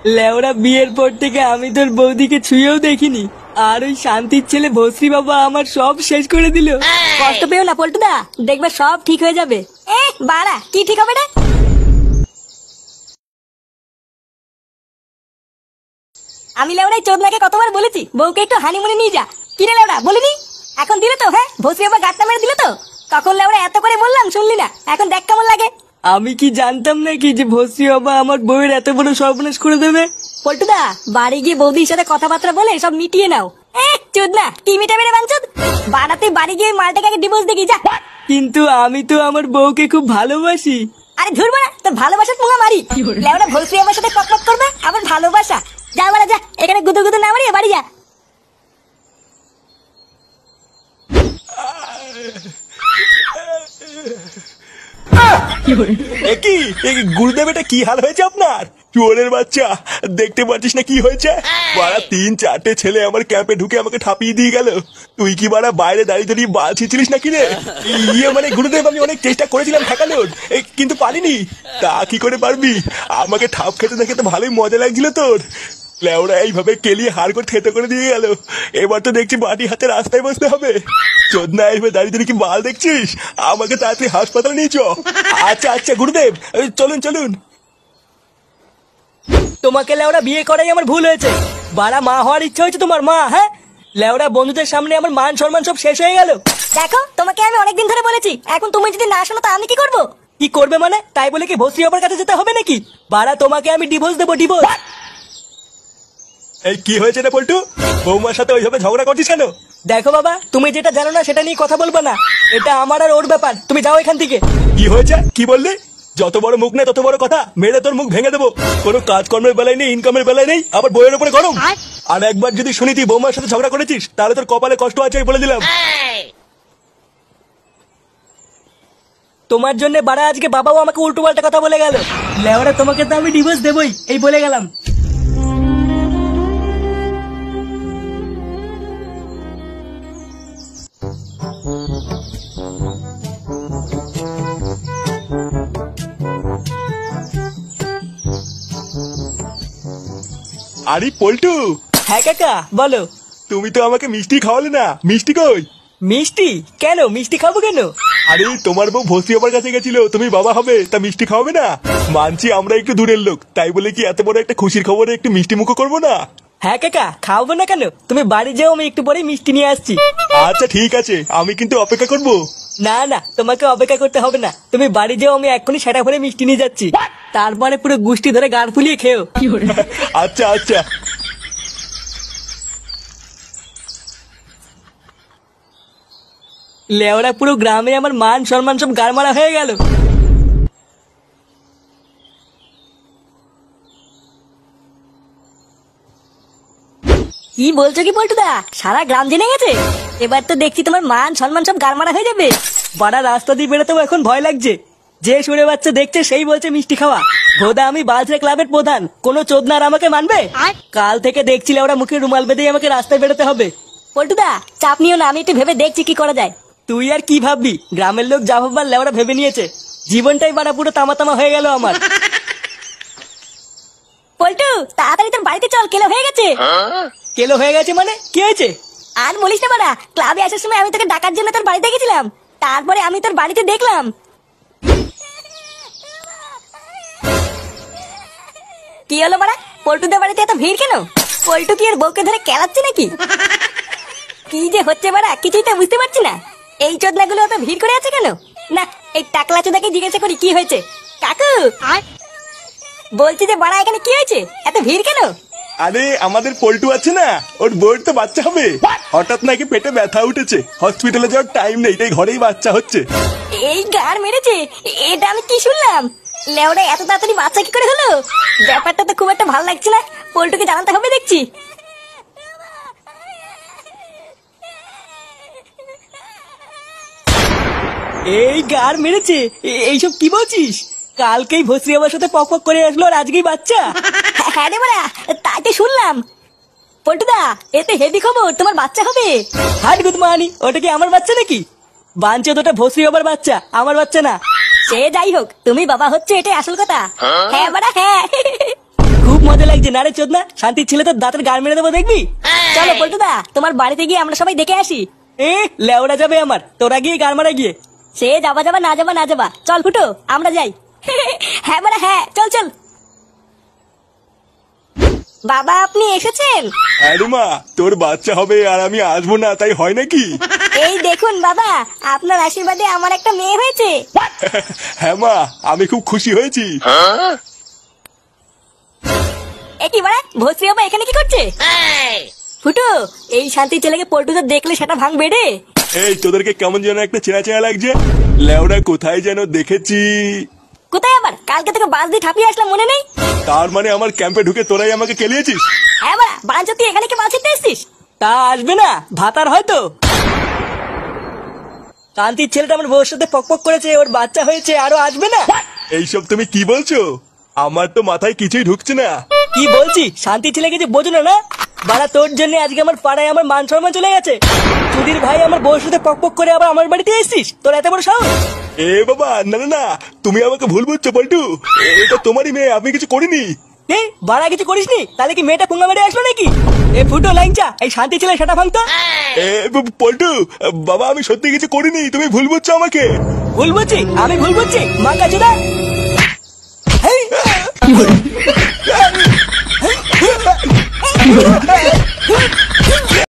লেওরা বিয়ের পর থেকে আমি তোর বৌদিকে ছুঁয়েও দেখিনি, আর ওই শান্তির ছেলে ভস্রী বাবা আমার সব শেষ করে দিল। কষ্ট পেও না পল্টুদা, দেখবে সব ঠিক হয়ে যাবে। বাড়া কি ঠিক হবে রে? আমি লেওড়াই চোদনাকে কতবার বলেছি বউকে একটু হানিমুনে নিয়ে যা। কিরে লেওড়া বলিনি? এখন দিলে তো? হ্যাঁ, ভস্রী বাবা গাঁটটা মেরে দিলে তো। তখন লেওড়া এত করে বললাম শুনলি না, এখন দেখ কেমন লাগে। আমি কি জানতাম নাকি যে ভস্রী বাবা আমার বউয়ের এত বড় সর্বনাশ করে দেবে? পল্টুদা, বাড়ি গিয়ে বৌদির সাথে কথাবার্তা বলে সব মিটিয়ে নাও। চোদনা কি মিটাবে রে বাঞ্চোদ? বাড়াতে বাড়ি গিয়ে মালটাকে আগে ডিভোর্স দেখি যা। কিন্তু আমি তো আমার বউকে খুব ভালোবাসি। আরে ধুর বাড়া, তোর ভালোবাসার পুঙ্গা মারি। লেওড়া ভস্রী আমার সাথে ককলক করবে আবার ভালোবাসা? যা বাড়া যা, এখানে গুদু গুদু না মারিয়ে বাড়ি যা। গুরুদেব এটা কি হাল হয়েছে আপনার? চোরের বাচ্চা, দেখতে পাচ্ছিস না কি হয়েছে? বাড়া 3-4টে ছেলে আমার ক্যাম্পে ঢুকে আমাকে ঠাপিয়ে দিয়ে গেল। তুই কি বাড়া বাইরে দাঁড়িয়ে দাঁড়িয়ে বাল ছিঁচিলিস নাকি রে? মানে গুরুদেব আমি অনেক চেষ্টা করেছিলাম ঠেকানোর, কিন্তু পারিনি। তা কি করে পারবি? আমাকে ঠাপ খেতে দেখে তো ভালোই মজা লাগছিল তোর। লেওরা এইভাবে কেলিয়ে হাড় করে থেতো করে দিয়ে গেল। এবার তো দেখছি বাড়ি হাতে রাস্তায় বসতে হবে। চোদনা এইভাবে দাঁড়িয়ে দাঁড়িয়ে কি বাল দেখছিস? আমাকে তাড়াতাড়ি হাসপাতালে নিয়ে চ। আচ্ছা আচ্ছা গুরুদেব, চলুন চলুন। তোমাকে লেওরা বিয়ে করাই আমার ভুল হয়েছে। বাড়া মা হওয়ার ইচ্ছা হয়েছে তোমার? মা হ্যাঁ, লেওরা বন্ধুদের সামনে আমার মান সম্মান সব শেষ হয়ে গেল। দেখো তোমাকে আমি অনেকদিন ধরে বলেছি, এখন তুমি যদি না শোনো তো আমি কি করবো? কি করবে মানে? তাই বলে কি ভস্রী বাবার কাছে যেতে হবে নাকি? বাড়া তোমাকে আমি ডিভোর্স দেবো, ডিভোর্স। এই কি হয়েছে রে পল্টু? বৌমার সাথে ওইভাবে ঝগড়া করছিস কেন? দেখো বাবা, তুমি যেটা জানো না সেটা নিয়ে কথা বলবো না। এটা আমার আর ওর ব্যাপার, তুমি যাও এখান থেকে। কি হয়েছে? কি বললি? যত বড় মুখ নেই তত বড় কথা, মেরে তোর মুখ ভেঙে দেবো। কোনো কাজকর্মের বেলায় নেই, ইনকামের বেলায় নেই, আবার বইয়ের উপরে গরম। আর একবার যদি শুনি তুই বৌমার সাথে ঝগড়া করেছিস তাহলে তোর কপালে কষ্ট আছে বলে দিলাম। তোমার জন্য বাড়া আজকে বাবাও আমাকে উল্টো পাল্টা কথা বলে গেল। লেওরা তোমাকে তো আমি ডিভোর্স দেবই, এই বলে গেলাম। আরে পল্টু। হ্যাঁ কাকা বলো। তুমি তো আমাকে মিষ্টি খাওয়ালে না, মিষ্টি কই? মিষ্টি? কেন মিষ্টি খাবো কেন? আরে তোমার বউ ভস্রী বাবার কাছে গেছিল, তুমি বাবা হবে, তা মিষ্টি খাওয়াবে না? মানছি আমরা একটু দূরের লোক, তাই বলে কি এত বড় একটা খুশির খবরে একটু মিষ্টি মুখো করবো না? হ্যাঁ কাকা খাওয়াবো না কেন? তুমি বাড়ি যাও, আমি একটু পরে মিষ্টি নিয়ে আসছি। আচ্ছা ঠিক আছে, আমি কিন্তু অপেক্ষা করবো। না না, তোমাকে অপেক্ষা করতে হবে না, তুমি বাড়ি যাও, আমি এক্ষুনি সেটা ভরে মিষ্টি নিয়ে যাচ্ছি। তারপরে পুরো গুষ্টি ধরে গাড় ফুলিয়ে খেও। আচ্ছা আচ্ছা। লেওরা পুরো গ্রামে আমার মান সম্মান সব গাড় মারা হয়ে গেল। কি বলছো কি পল্টুদা? সারা গ্রাম জেনে গেছে? এবার তো দেখছি তোমার মান সম্মান সব গারমারা হয়ে যাবে। বাড়া রাস্তা দিয়ে বেরোতেও এখন ভয় লাগছে। যে সুরে বাচ্চা দেখছে সেই বলছে মিষ্টি খাওয়া। ভোদা আমি বাজরে ক্লাবের প্রধান, কোনো চোদনার আমাকে মানবে? কাল থেকে দেখছিলে ওরা মুখে রুমাল বেঁধেই আমাকে রাস্তায় বেরোতে হবে। পল্টুদা চাপ নিও না, আমি একটু ভেবে দেখছি কি করা যায়। তুই আর কি ভাববি, গ্রামের লোক যা ভাববার লেওরা ভেবে নিয়েছে। জীবনটাই বাড়া পুরো তামা তামা হয়ে গেল আমার। পল্টু তাড়াতাড়ি তোর বাড়িতে চল, কেলো হয়ে গেছে। কেলো হয়ে গেছে মানে কি হয়েছে? আর বলিস না বাড়া, ক্লাবে আসার সময় আমি তোকে ডাকার জন্য তোর বাড়িতে গেছিলাম, তারপরে আমি তোর বাড়িতে দেখলাম। কি হলো বাড়া, পল্টুদের বাড়িতে এত ভিড় কেন? পল্টু কি এর বউকে ধরে কেলাচ্ছে নাকি? কি যে হচ্ছে বাড়া কিছুই তো বুঝতে পারছি না। এই চোদনাগুলো এত ভিড় করে আছে কেন? না, এই টাকলা চোদাকে জিজ্ঞাসা করি কি হয়েছে। কাকু বলছি যে বাড়া এখানে কি হয়েছে, এত ভিড় কেন? আরে আমাদের পল্টু আছে না, ওর বউয়ের তো বাচ্চা হবে। হঠাৎ নাকি পেটে ব্যথা উঠেছে, হসপিটালে যাওয়ার টাইম নেই, তাই ঘরেই বাচ্চা হচ্ছে। এই গার মেরেছে, এটা আমি কি শুনলাম? লেওড়া এত তাড়াতাড়ি বাচ্চা কি করে হলো? ব্যাপারটা তো খুব একটা ভালো লাগছে না, পল্টুকে জানাতে হবে দেখছি। এই গার মেরেছে? এইসব কি বলছিস? কালকেই ভস্রী আমার সাথে পক পক করে আসলো আর আজকেই বাচ্চা? হ্যাঁ রে বড়া, তাই তো শুনলাম। পল্টুদা এতে হেভি খবর, তোমার বাচ্চা হবে। হাট গুদমানি, ওটা কি আমার বাচ্চা নাকি? বাঞ্চে ওটা ভস্রী বাবার বাচ্চা, আমার বাচ্চা না। সে যাই হোক, তুমি বাবা হচ্ছে এটাই আসল কথা। হ্যাঁ বড়া হ্যাঁ। খুব মজা লাগছে না রে চোদনা? শান্তির ছেলে তোর দাঁতের গাল মেরে দেবো দেখবি। চলো পল্টুদা, তোমার বাড়িতে গিয়ে আমরা সবাই দেখে আসি। এ লেওড়া যাবে আমার, তোরা গিয়ে গাল মারা গিয়ে। সে যাবা যাবা না যাবা না যাবা, চল ফুটো আমরা যাই। হ্যাঁ বাড়া হ্যাঁ, চল চল। বাবা আপনি এসেছেন? আরে মা, তোর বাচ্চা হবে আর আমি আসবো না, তাই হয় নাকি? এই দেখুন বাবা, আপনার আশীর্বাদে আমার একটা মেয়ে হয়েছে। হ্যাঁ মা, আমি খুব খুশি হয়েছি। একই বাড়া, ভস্রী বাবা এখানে কি করছে? ফুটো, এই শান্তি ছেলেকে পল্টুদা দেখলে সেটা ভাঙবে রে। এই তোদেরকে কেমন যেন একটা চেনা চেনা লাগছে। লেওরা কোথায় যেন দেখেছি। কোথায় আবার? কালকে থেকে বাস দিয়ে ঠাপিয়ে আসলাম, মনে নেই? তার মানে আমার ক্যাম্পে ঢুকে তোরাই আমাকে কেলিয়েছিস? হ্যাঁ বাড়া, বাঞ্চ তুই এখানে কি মাছ ছিটতে এসছিস? তা আসবে না, ভাতার হয়তো। শান্তির ছেলেটা আমার বউর সাথে পক পক করেছে, ওর বাচ্চা হয়েছে, আরো আসবে না? এইসব তুমি কি বলছো? আমার তো মাথায় কিছুই ঢুকছে না। কি বলছি? শান্তির ছেলেকে যে বোঝো না না? বাড়া তোর জন্য আজকে আমার পাড়ায় আমার মান সম্মান চলে গেছে। সুধীর ভাই আমার বউর সাথে পক পক করে আবার আমার বাড়িতে এসেছিস, তোর এত বড় সাহস? এ বাবা, না না না, তুমি আমাকে ভুল বুঝছো পল্টু। এটা তোমারই মেয়ে, আমি কিছু করিনি। এ বাড়া কিছু করিসনি? তাহলে কি মেয়েটা পুঙ্গা মেরে আসলো নাকি? এ ফুটো লাইনচা, এই শান্তি ছেলে সেটা ভাঙতো। পল্টু বাবা, আমি সত্যি কিছু করিনি, তুমি ভুল বুঝছো আমাকে। ভুল বুঝছি? আমি ভুল বুঝছি? মাকা চোদা।